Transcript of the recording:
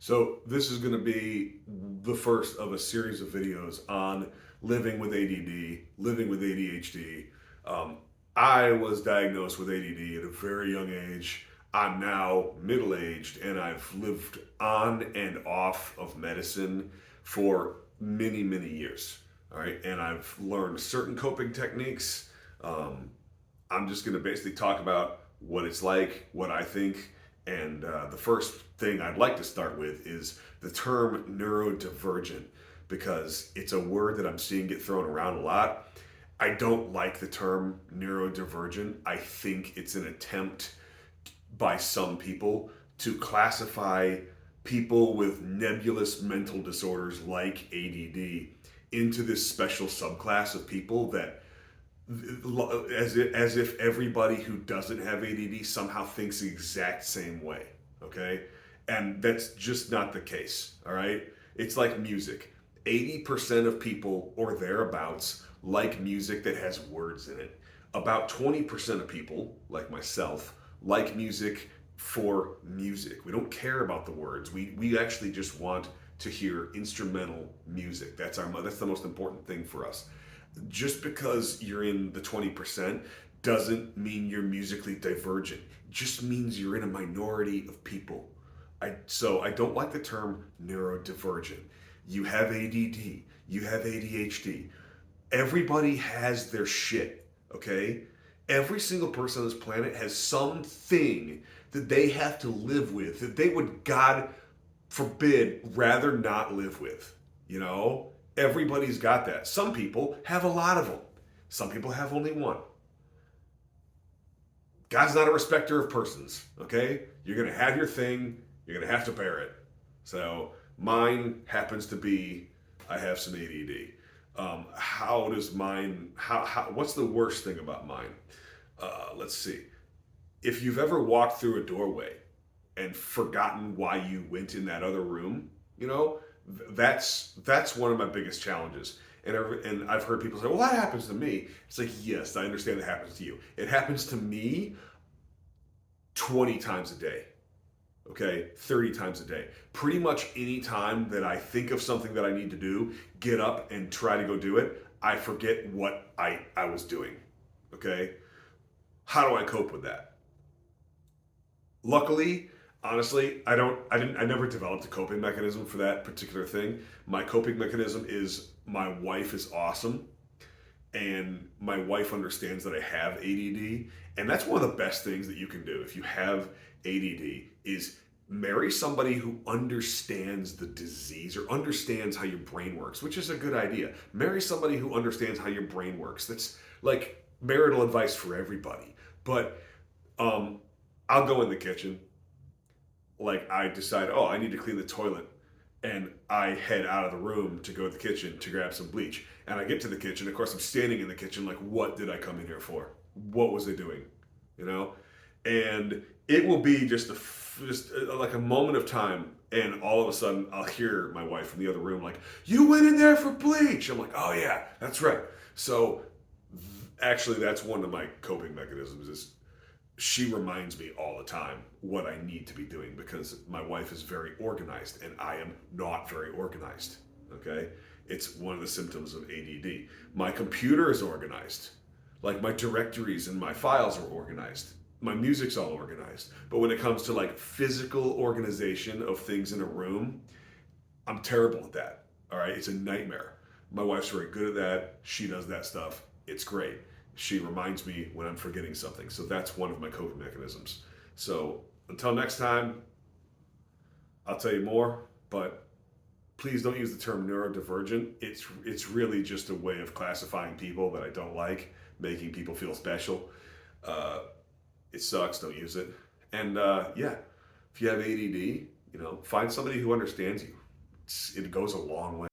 So this is going to be the first of a series of videos on living with ADD, living with ADHD. Um, I was diagnosed with ADD at a very young age. I'm now middle aged and I've lived on and off of medicine for many, many years. All right. And I've learned certain coping techniques. Um, I'm just going to basically talk about what it's like, what I think, and the first thing I'd like to start with is the term neurodivergent because it's a word that I'm seeing get thrown around a lot. I don't like the term neurodivergent. I think it's an attempt by some people to classify people with nebulous mental disorders like ADD into this special subclass of people that as if everybody who doesn't have ADD somehow thinks the exact same way, okay? And that's just not the case, all right? It's like music. 80% of people or thereabouts like music that has words in it. About 20% of people, like myself, like music for music. We don't care about the words. We actually just want to hear instrumental music. That's the most important thing for us. Just because you're in the 20% doesn't mean you're musically divergent. It just means you're in a minority of people. So I don't like the term neurodivergent. You have ADD, you have ADHD. Everybody has their shit, okay? Every single person on this planet has something that they have to live with that they would, God forbid, rather not live with. You know, everybody's got that. Some people have a lot of them. Some people have only one. God's not a respecter of persons, okay? You're going to have your thing, you're going to have to bear it. So mine happens to be I have some ADD. How does mine, what's the worst thing about mine? Let's see. If you've ever walked through a doorway and forgotten why you went in that other room, you know, that's one of my biggest challenges. And I've heard people say, "Well, that happens to me." It's like, yes, I understand it happens to you. It happens to me 20 times a day. Okay, 30 times a day. Pretty much any time that I think of something that I need to do, get up and try to go do it, I forget what I was doing. Okay? How do I cope with that? Luckily, honestly, I never developed a coping mechanism for that particular thing. My coping mechanism is my wife is awesome and my wife understands that I have ADD, and that's one of the best things that you can do if you have ADD is marry somebody who understands the disease or understands how your brain works, which is a good idea. Marry somebody who understands how your brain works. That's like marital advice for everybody. But um, I'll go in the kitchen. Like I decide, oh, I need to clean the toilet, and I head out of the room to go to the kitchen to grab some bleach. And I get to the kitchen. Of course, I'm standing in the kitchen, like, what did I come in here for? What was I doing? You know, and it will be just like a moment of time, and all of a sudden, I'll hear my wife from the other room, like, "You went in there for bleach." I'm like, "Oh yeah, that's right." So actually, that's one of my coping mechanisms is she reminds me all the time what I need to be doing because my wife is very organized and I am not very organized. Okay? It's one of the symptoms of ADD. My computer is organized. Like my directories and my files are organized. My music's all organized. But when it comes to like physical organization of things in a room, I'm terrible at that. All right? It's a nightmare. My wife's very good at that. She does that stuff. It's great. She reminds me when I'm forgetting something. So that's one of my coping mechanisms. So until next time, I'll tell you more, but please don't use the term neurodivergent. It's really just a way of classifying people that I don't like, making people feel special. Uh, it sucks. Don't use it. And yeah, if you have ADD, you know, find somebody who understands you. It goes a long way.